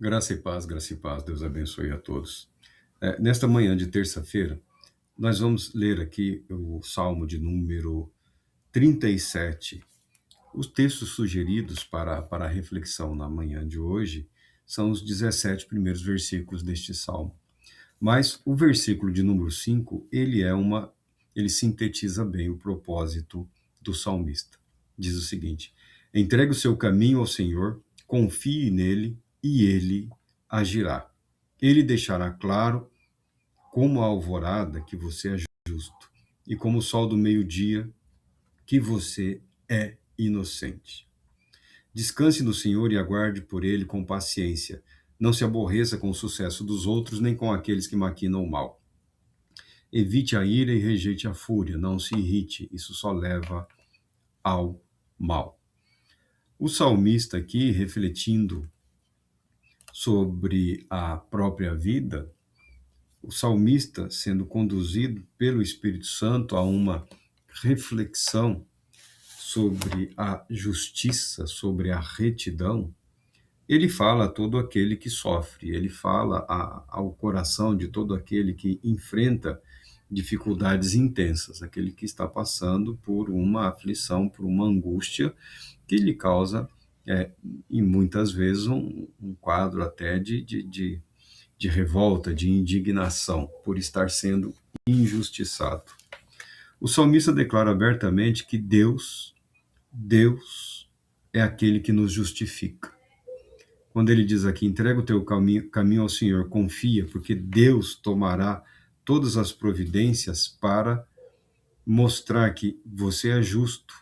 Graça e paz, Deus abençoe a todos. Nesta manhã de terça-feira, nós vamos ler aqui o Salmo de número 37. Os textos sugeridos para a reflexão na manhã de hoje são os 17 primeiros versículos deste Salmo. Mas o versículo de número 5, ele sintetiza bem o propósito do salmista. Diz o seguinte: entregue o seu caminho ao Senhor, confie nele e ele agirá. Ele deixará claro como a alvorada que você é justo e como o sol do meio-dia que você é inocente. Descanse no Senhor e aguarde por ele com paciência. Não se aborreça com o sucesso dos outros, nem com aqueles que maquinam o mal. Evite a ira e rejeite a fúria. Não se irrite, isso só leva ao mal. O salmista aqui, refletindo sobre a própria vida, o salmista sendo conduzido pelo Espírito Santo a uma reflexão sobre a justiça, sobre a retidão, ele fala a todo aquele que sofre, ele fala ao coração de todo aquele que enfrenta dificuldades intensas, aquele que está passando por uma aflição, por uma angústia que lhe causa, e muitas vezes, um quadro até de revolta, de indignação por estar sendo injustiçado. O salmista declara abertamente que Deus é aquele que nos justifica. Quando ele diz aqui, entrega o teu caminho ao Senhor, confia, porque Deus tomará todas as providências para mostrar que você é justo.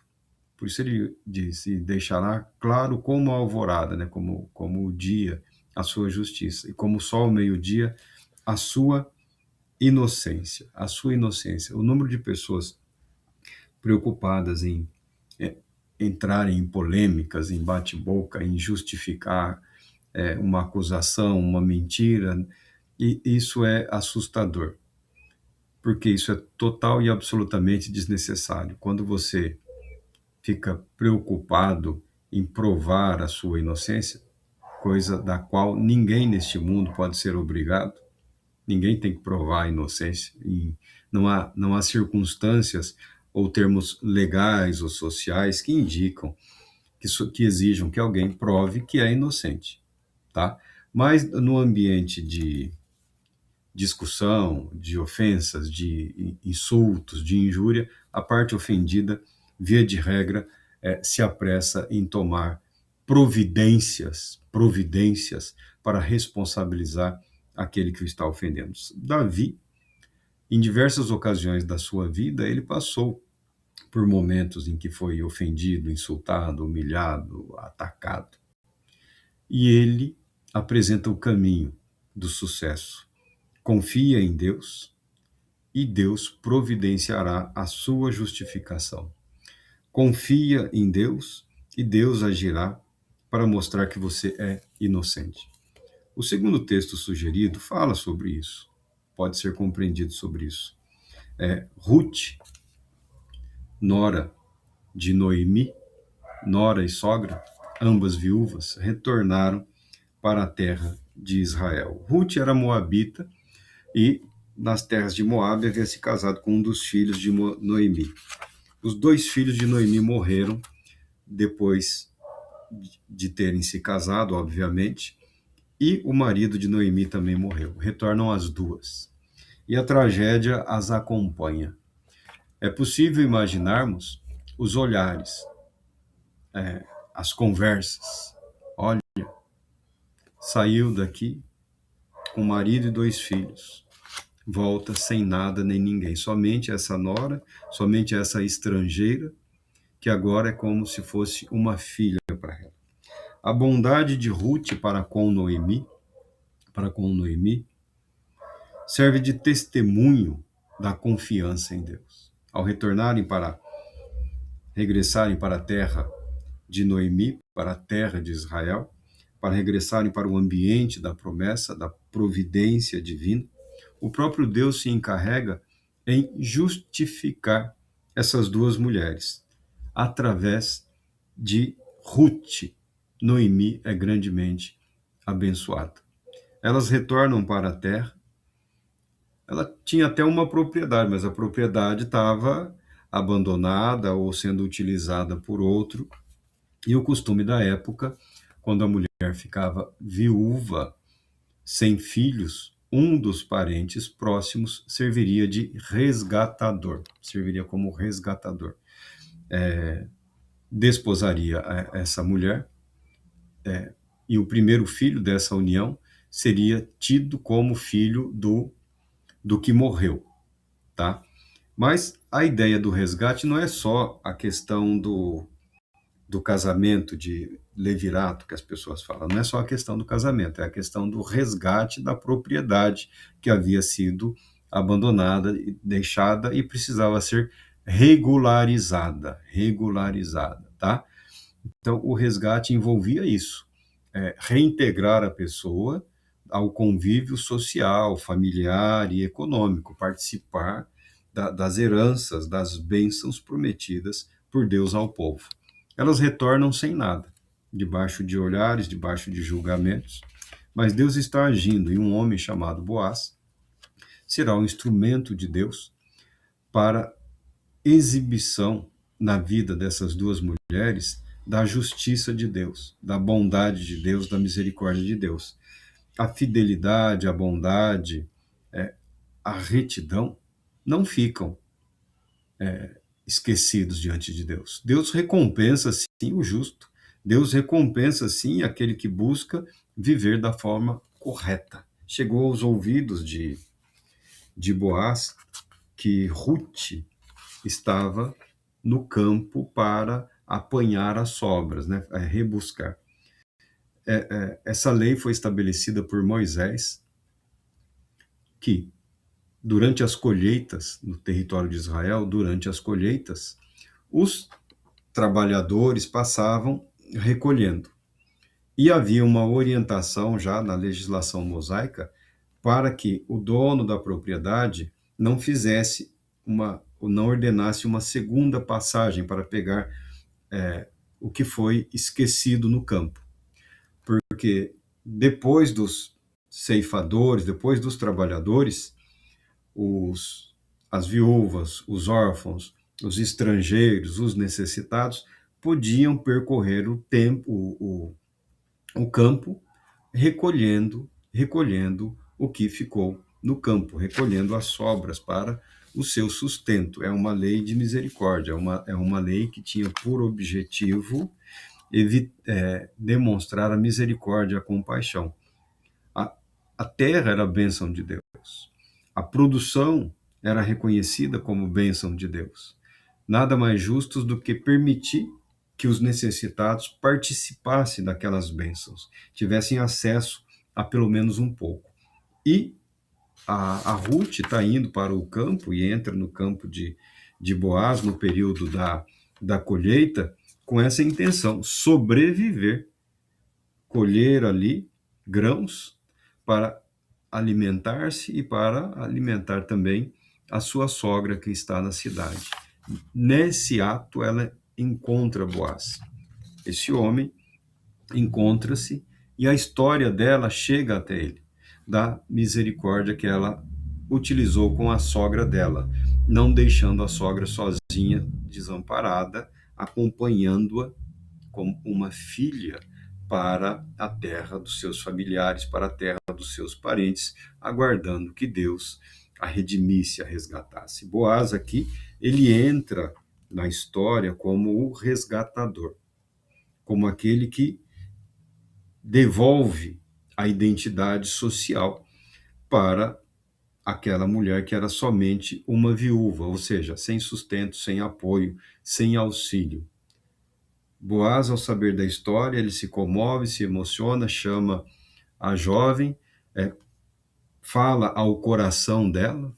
Por isso ele diz, e deixará claro como a alvorada, né, como o dia, a sua justiça, e como o sol ao meio-dia, a sua inocência. A sua inocência. O número de pessoas preocupadas em entrarem em polêmicas, em bate-boca, em justificar uma acusação, uma mentira, e isso é assustador, porque isso é total e absolutamente desnecessário. Quando você fica preocupado em provar a sua inocência, coisa da qual ninguém neste mundo pode ser obrigado, ninguém tem que provar a inocência, e não há circunstâncias ou termos legais ou sociais que indicam, que exijam que alguém prove que é inocente, tá? Mas no ambiente de discussão, de ofensas, de insultos, de injúria, a parte ofendida, via de regra, se apressa em tomar providências para responsabilizar aquele que o está ofendendo. Davi, em diversas ocasiões da sua vida, ele passou por momentos em que foi ofendido, insultado, humilhado, atacado. E ele apresenta o caminho do sucesso. Confia em Deus e Deus providenciará a sua justificação. Confia em Deus e Deus agirá para mostrar que você é inocente. O segundo texto sugerido fala sobre isso, pode ser compreendido sobre isso. Ruth, nora de Noemi, nora e sogra, ambas viúvas, retornaram para a terra de Israel. Ruth era moabita e nas terras de Moabe havia se casado com um dos filhos de Noemi. Os dois filhos de Noemi morreram depois de terem se casado, obviamente, e o marido de Noemi também morreu. Retornam as duas. E a tragédia as acompanha. É possível imaginarmos os olhares, as conversas. Olha, saiu daqui com marido e dois filhos. Volta sem nada nem ninguém. Somente essa nora, somente essa estrangeira, que agora é como se fosse uma filha para ela. A bondade de Ruth para com Noemi, serve de testemunho da confiança em Deus. Ao regressarem para a terra de Noemi, para a terra de Israel, para regressarem para o ambiente da promessa, da providência divina, o próprio Deus se encarrega em justificar essas duas mulheres através de Ruth. Noemi é grandemente abençoada. Elas retornam para a terra. Ela tinha até uma propriedade, mas a propriedade estava abandonada ou sendo utilizada por outro. E o costume da época, quando a mulher ficava viúva, sem filhos, um dos parentes próximos serviria de resgatador, serviria como resgatador. Desposaria essa mulher, e o primeiro filho dessa união seria tido como filho do que morreu, tá? Mas a ideia do resgate não é só a questão do casamento de levirato que as pessoas falam, não é só a questão do casamento, é a questão do resgate da propriedade que havia sido abandonada, deixada e precisava ser regularizada, tá? Então, o resgate envolvia isso, reintegrar a pessoa ao convívio social, familiar e econômico, participar das heranças, das bênçãos prometidas por Deus ao povo. Elas retornam sem nada, debaixo de olhares, debaixo de julgamentos, mas Deus está agindo e um homem chamado Boaz será um instrumento de Deus para exibição na vida dessas duas mulheres da justiça de Deus, da bondade de Deus, da misericórdia de Deus. A fidelidade, a bondade, a retidão não ficam esquecidos diante de Deus. Deus recompensa sim o justo. Deus recompensa sim aquele que busca viver da forma correta. Chegou aos ouvidos de Boaz que Ruth estava no campo para apanhar as sobras, né? Rebuscar. Essa lei foi estabelecida por Moisés, que durante as colheitas no território de Israel, durante as colheitas, os trabalhadores passavam recolhendo. E havia uma orientação já na legislação mosaica para que o dono da propriedade não fizesse não ordenasse uma segunda passagem para pegar o que foi esquecido no campo. Porque depois dos ceifadores, depois dos trabalhadores, as viúvas, os órfãos, os estrangeiros, os necessitados, podiam percorrer o campo recolhendo o que ficou no campo, recolhendo as sobras para o seu sustento. É uma lei de misericórdia, é uma lei que tinha por objetivo demonstrar a misericórdia, a compaixão. A terra era a bênção de Deus. A produção era reconhecida como bênção de Deus. Nada mais justo do que permitir que os necessitados participassem daquelas bênçãos, tivessem acesso a pelo menos um pouco. E a Ruth está indo para o campo e entra no campo de Boaz no período da colheita com essa intenção, sobreviver, colher ali grãos para alimentar-se e para alimentar também a sua sogra que está na cidade. Nesse ato, ela encontra Boaz. Esse homem encontra-se e a história dela chega até ele, da misericórdia que ela utilizou com a sogra dela, não deixando a sogra sozinha, desamparada, acompanhando-a como uma filha para a terra dos seus familiares, para a terra dos seus parentes, aguardando que Deus a redimisse, a resgatasse. Boaz aqui, ele entra na história como o resgatador, como aquele que devolve a identidade social para aquela mulher que era somente uma viúva, ou seja, sem sustento, sem apoio, sem auxílio. Boaz, ao saber da história, ele se comove, se emociona, chama a jovem, fala ao coração dela,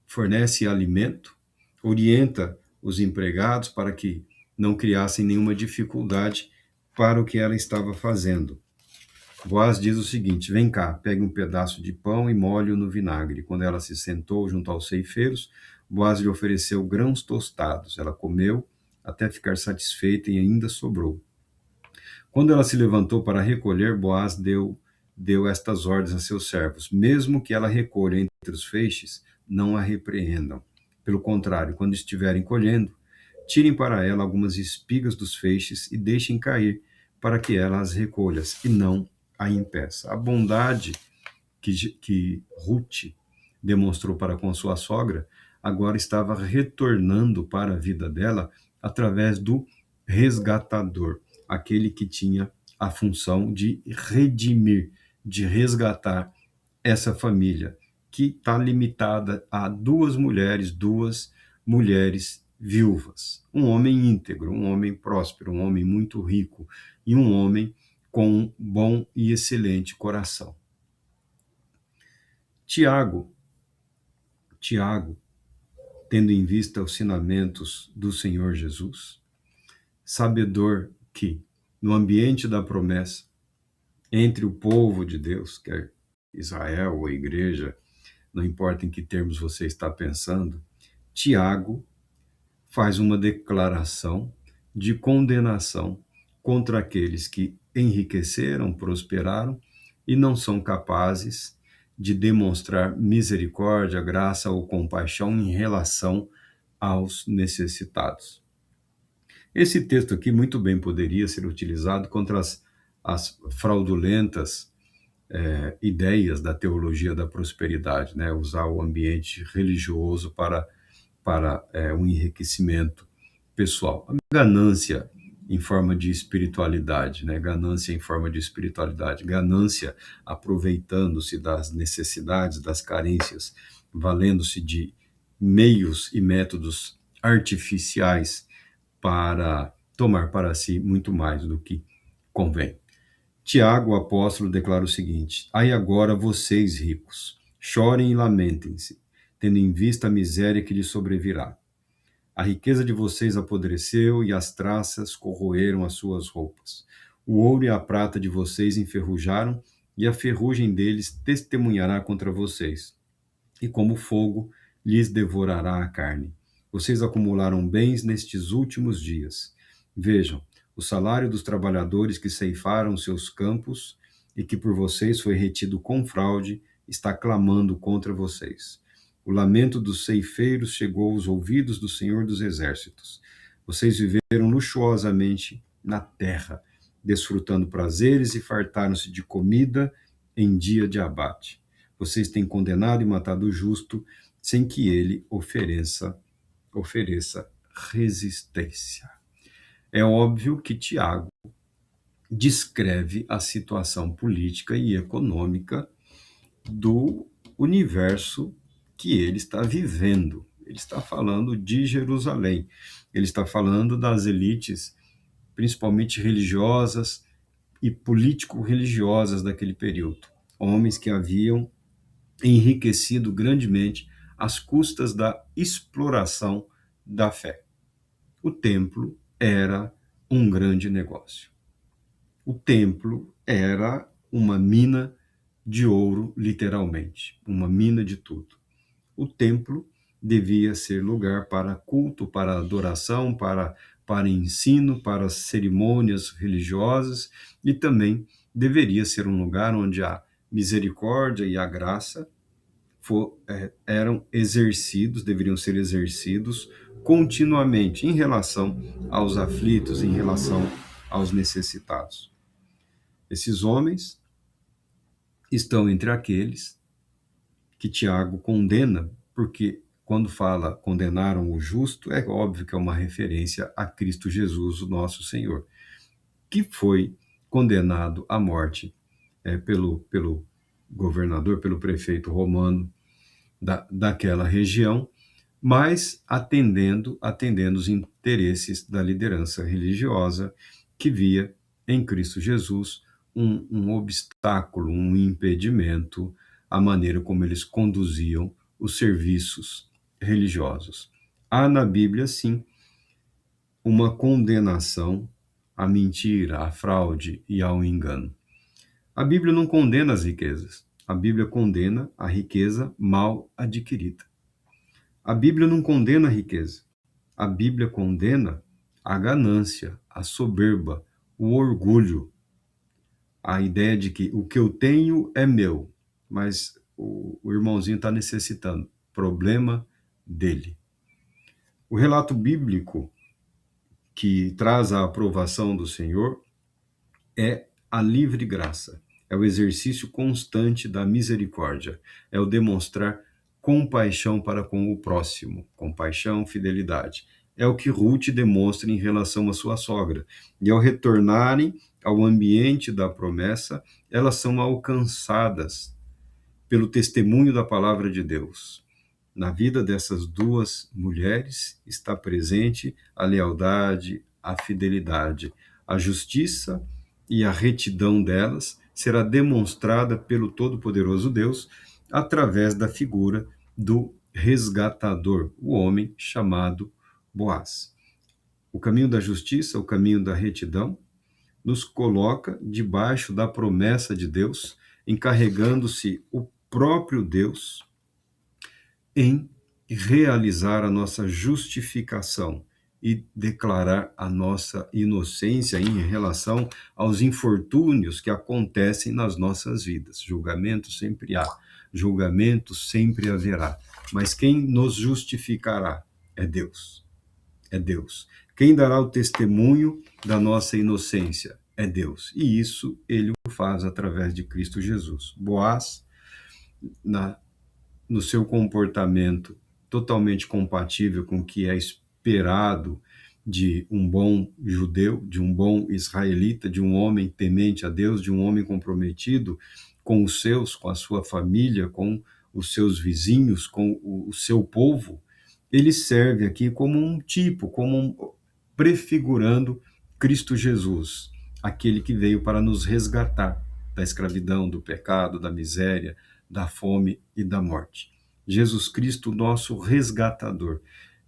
fornece alimento, orienta os empregados para que não criassem nenhuma dificuldade para o que ela estava fazendo. Boaz diz o seguinte: vem cá, pegue um pedaço de pão e molhe-o no vinagre. Quando ela se sentou junto aos ceifeiros, Boaz lhe ofereceu grãos tostados. Ela comeu até ficar satisfeita e ainda sobrou. Quando ela se levantou para recolher, Boaz deu estas ordens a seus servos: mesmo que ela recolha entre os feixes, não a repreendam. Pelo contrário, quando estiverem colhendo, tirem para ela algumas espigas dos feixes e deixem cair, para que ela as recolha, e não a impeça. A bondade que Ruth demonstrou para com sua sogra agora estava retornando para a vida dela através do resgatador, aquele que tinha a função de redimir, de resgatar essa família, que está limitada a duas mulheres viúvas. Um homem íntegro, um homem próspero, um homem muito rico e um homem com um bom e excelente coração. Tiago, tendo em vista os ensinamentos do Senhor Jesus, sabedor que, no ambiente da promessa, entre o povo de Deus, quer Israel ou a igreja, não importa em que termos você está pensando, Tiago faz uma declaração de condenação contra aqueles que enriqueceram, prosperaram e não são capazes de demonstrar misericórdia, graça ou compaixão em relação aos necessitados. Esse texto aqui muito bem poderia ser utilizado contra as fraudulentas ideias da teologia da prosperidade, né? Usar o ambiente religioso para um enriquecimento pessoal. A ganância em forma de espiritualidade, né? Ganância em forma de espiritualidade, ganância aproveitando-se das necessidades, das carências, valendo-se de meios e métodos artificiais para tomar para si muito mais do que convém. Tiago, o apóstolo, declara o seguinte: ai agora vocês ricos, chorem e lamentem-se, tendo em vista a miséria que lhes sobrevirá. A riqueza de vocês apodreceu e as traças corroeram as suas roupas. O ouro e a prata de vocês enferrujaram e a ferrugem deles testemunhará contra vocês. E como fogo lhes devorará a carne. Vocês acumularam bens nestes últimos dias. Vejam, o salário dos trabalhadores que ceifaram seus campos e que por vocês foi retido com fraude está clamando contra vocês. O lamento dos ceifeiros chegou aos ouvidos do Senhor dos Exércitos. Vocês viveram luxuosamente na terra, desfrutando prazeres e fartaram-se de comida em dia de abate. Vocês têm condenado e matado o justo sem que ele ofereça resistência. É óbvio que Tiago descreve a situação política e econômica do universo que ele está vivendo. Ele está falando de Jerusalém. Ele está falando das elites, principalmente religiosas e político-religiosas daquele período. Homens que haviam enriquecido grandemente às custas da exploração da fé. O templo era um grande negócio. O templo era uma mina de ouro, literalmente, uma mina de tudo. O templo devia ser lugar para culto, para adoração, para ensino, para cerimônias religiosas e também deveria ser um lugar onde a misericórdia e a graça eram exercidos, deveriam ser exercidos continuamente em relação aos aflitos, em relação aos necessitados. Esses homens estão entre aqueles que Tiago condena, porque quando fala condenaram o justo, é óbvio que é uma referência a Cristo Jesus, o nosso Senhor, que foi condenado à morte pelo governador, pelo prefeito romano daquela região, mas atendendo os interesses da liderança religiosa que via em Cristo Jesus um obstáculo, um impedimento à maneira como eles conduziam os serviços religiosos. Há na Bíblia, sim, uma condenação à mentira, à fraude e ao engano. A Bíblia não condena as riquezas. A Bíblia condena a riqueza mal adquirida. A Bíblia não condena a riqueza. A Bíblia condena a ganância, a soberba, o orgulho, a ideia de que o que eu tenho é meu, mas o irmãozinho está necessitando, problema dele. O relato bíblico que traz a aprovação do Senhor é a livre graça, é o exercício constante da misericórdia, é o demonstrar compaixão para com o próximo, compaixão, fidelidade. É o que Ruth demonstra em relação à sua sogra. E ao retornarem ao ambiente da promessa, elas são alcançadas pelo testemunho da palavra de Deus. Na vida dessas duas mulheres está presente a lealdade, a fidelidade, a justiça e a retidão delas será demonstrada pelo Todo-Poderoso Deus através da figura do resgatador, o homem chamado Boaz. O caminho da justiça, o caminho da retidão, nos coloca debaixo da promessa de Deus, encarregando-se o próprio Deus em realizar a nossa justificação e declarar a nossa inocência em relação aos infortúnios que acontecem nas nossas vidas. Julgamento sempre há, julgamento sempre haverá, mas quem nos justificará é Deus. É Deus. Quem dará o testemunho da nossa inocência é Deus. E isso ele o faz através de Cristo Jesus. Boaz, no seu comportamento totalmente compatível com o que é esperado de um bom judeu, de um bom israelita, de um homem temente a Deus, de um homem comprometido com os seus, com a sua família, com os seus vizinhos, com o seu povo, ele serve aqui como um tipo, prefigurando Cristo Jesus, aquele que veio para nos resgatar da escravidão, do pecado, da miséria, da fome e da morte. Jesus Cristo, nosso resgatador.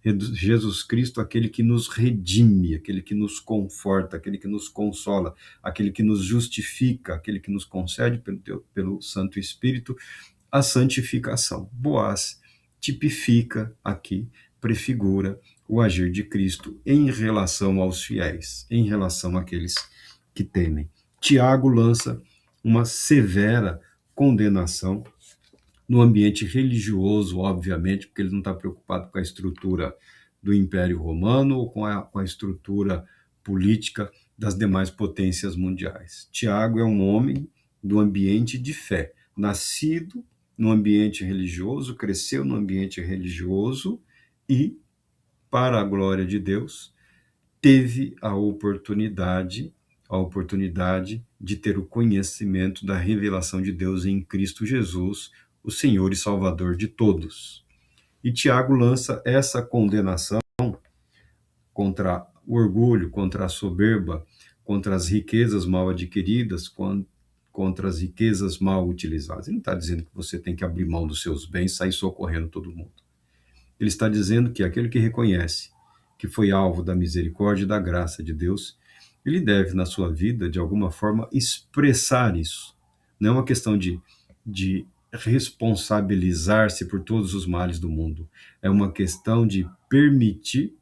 Jesus Cristo, aquele que nos redime, aquele que nos conforta, aquele que nos consola, aquele que nos justifica, aquele que nos concede pelo Santo Espírito a santificação. Boaz tipifica aqui, prefigura o agir de Cristo em relação aos fiéis, em relação àqueles que temem. Tiago lança uma severa condenação no ambiente religioso, obviamente, porque ele não está preocupado com a estrutura do Império Romano ou com a estrutura política das demais potências mundiais. Tiago é um homem do ambiente de fé, nascido no ambiente religioso, cresceu no ambiente religioso e, para a glória de Deus, teve a oportunidade de ter o conhecimento da revelação de Deus em Cristo Jesus, o Senhor e Salvador de todos. E Tiago lança essa condenação contra o orgulho, contra a soberba, contra as riquezas mal adquiridas, contra as riquezas mal utilizadas. Ele não está dizendo que você tem que abrir mão dos seus bens e sair socorrendo todo mundo. Ele está dizendo que aquele que reconhece que foi alvo da misericórdia e da graça de Deus, ele deve, na sua vida, de alguma forma, expressar isso. Não é uma questão de responsabilizar-se por todos os males do mundo. É uma questão de permitir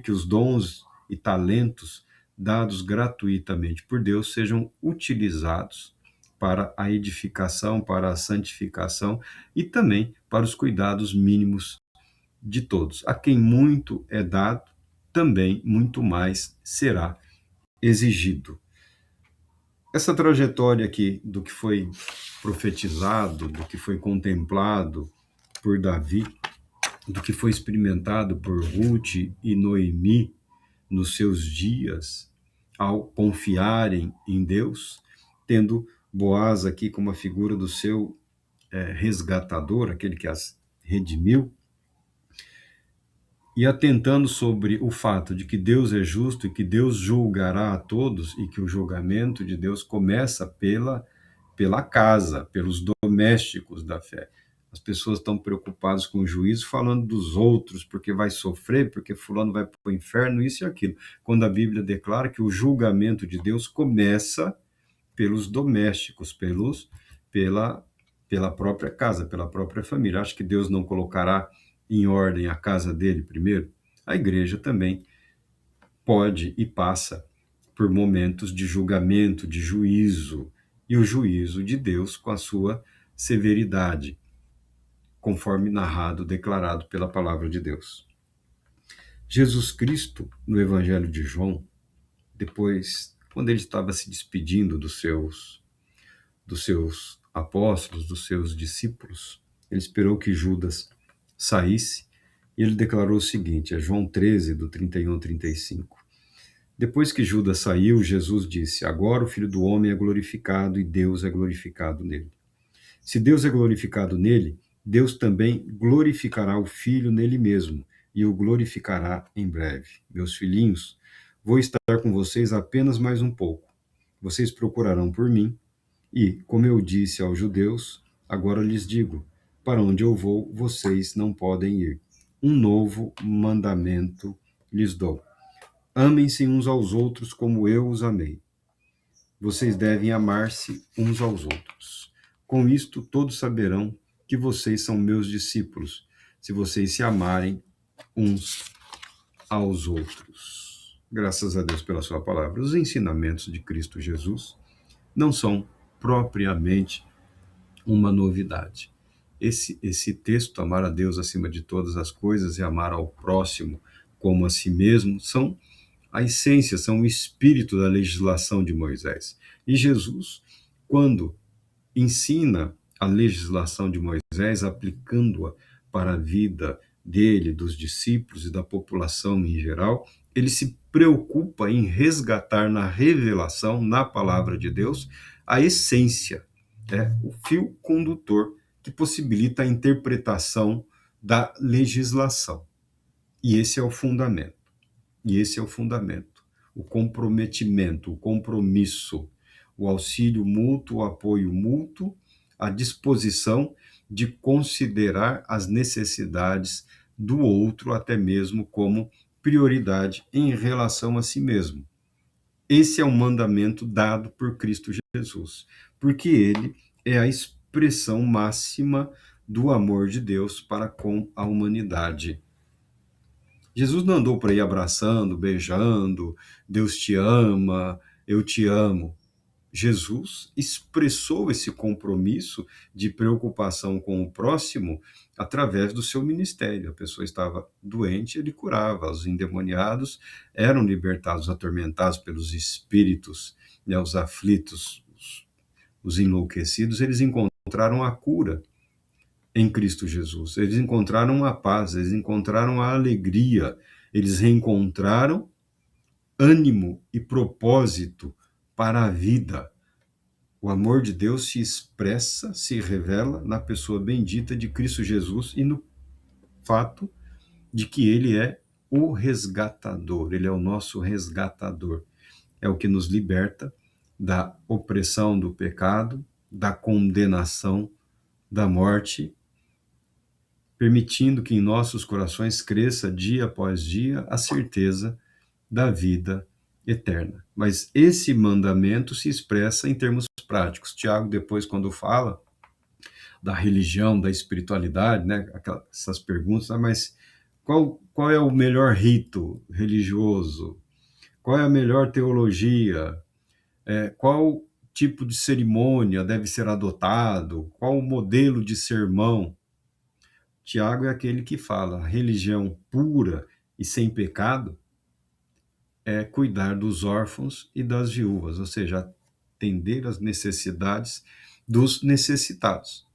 que os dons e talentos dados gratuitamente por Deus sejam utilizados para a edificação, para a santificação e também para os cuidados mínimos de todos. A quem muito é dado, também muito mais será exigido. Essa trajetória aqui do que foi profetizado, do que foi contemplado por Davi, do que foi experimentado por Ruth e Noemi nos seus dias, ao confiarem em Deus, tendo Boaz aqui como a figura do seu resgatador, aquele que as redimiu, e atentando sobre o fato de que Deus é justo e que Deus julgará a todos e que o julgamento de Deus começa pela casa, pelos domésticos da fé. As pessoas estão preocupadas com o juízo, falando dos outros, porque vai sofrer, porque fulano vai para o inferno, isso e aquilo. Quando a Bíblia declara que o julgamento de Deus começa pelos domésticos, pela própria casa, pela própria família. Acho que Deus não colocará em ordem a casa dele primeiro? A igreja também pode e passa por momentos de julgamento, de juízo, e o juízo de Deus com a sua severidade, conforme narrado, declarado pela palavra de Deus. Jesus Cristo, no Evangelho de João, depois, quando ele estava se despedindo dos seus apóstolos, dos seus discípulos, ele esperou que Judas saísse e ele declarou o seguinte, é João 13, do 31 ao 35. Depois que Judas saiu, Jesus disse, agora o Filho do Homem é glorificado e Deus é glorificado nele. Se Deus é glorificado nele, Deus também glorificará o Filho nele mesmo e o glorificará em breve. Meus filhinhos, vou estar com vocês apenas mais um pouco. Vocês procurarão por mim e, como eu disse aos judeus, agora lhes digo, para onde eu vou, vocês não podem ir. Um novo mandamento lhes dou. Amem-se uns aos outros como eu os amei. Vocês devem amar-se uns aos outros. Com isto, todos saberão que vocês são meus discípulos, se vocês se amarem uns aos outros. Graças a Deus pela sua palavra. Os ensinamentos de Cristo Jesus não são propriamente uma novidade. Esse texto, amar a Deus acima de todas as coisas e amar ao próximo como a si mesmo, são a essência, são o espírito da legislação de Moisés. E Jesus, quando ensina a legislação de Moisés, aplicando-a para a vida dele, dos discípulos e da população em geral, ele se preocupa em resgatar na revelação, na palavra de Deus, a essência, o fio condutor que possibilita a interpretação da legislação. E esse é o fundamento. E esse é o fundamento. O comprometimento, o compromisso, o auxílio mútuo, o apoio mútuo, a disposição de considerar as necessidades do outro, até mesmo como prioridade em relação a si mesmo. Esse é o mandamento dado por Cristo Jesus, porque ele é a expressão máxima do amor de Deus para com a humanidade. Jesus não andou por aí abraçando, beijando, Deus te ama, eu te amo. Jesus expressou esse compromisso de preocupação com o próximo através do seu ministério. A pessoa estava doente, ele curava. Os endemoniados eram libertados, atormentados pelos espíritos, os aflitos, os enlouquecidos, eles encontraram a cura em Cristo Jesus. Eles encontraram a paz, eles encontraram a alegria, eles reencontraram ânimo e propósito para a vida. O amor de Deus se expressa, se revela na pessoa bendita de Cristo Jesus e no fato de que ele é o resgatador, ele é o nosso resgatador. É o que nos liberta da opressão do pecado, da condenação, da morte, permitindo que em nossos corações cresça dia após dia a certeza da vida eterna. Mas esse mandamento se expressa em termos práticos. Tiago, depois, quando fala da religião, da espiritualidade, né, essas perguntas, mas qual é o melhor rito religioso? Qual é a melhor teologia? Qual tipo de cerimônia deve ser adotado? Qual o modelo de sermão? Tiago é aquele que fala, a religião pura e sem pecado é cuidar dos órfãos e das viúvas, ou seja, atender às necessidades dos necessitados,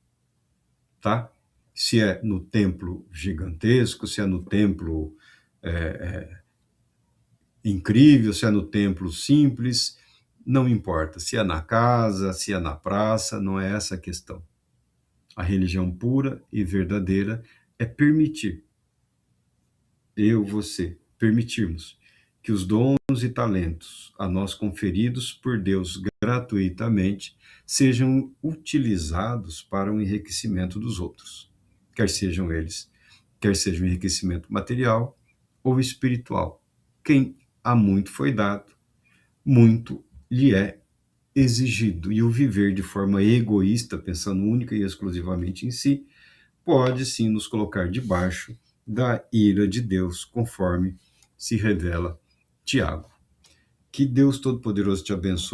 tá? Se é no templo gigantesco, se é no templo incrível, se é no templo simples, não importa. Se é na casa, se é na praça, não é essa a questão. A religião pura e verdadeira é permitir, você, permitirmos que os dons e talentos a nós conferidos por Deus gratuitamente sejam utilizados para o enriquecimento dos outros, quer seja um enriquecimento material ou espiritual. Quem há muito foi dado, muito lhe é exigido, e o viver de forma egoísta, pensando única e exclusivamente em si, pode sim nos colocar debaixo da ira de Deus, conforme se revela Tiago. Que Deus Todo-Poderoso te abençoe.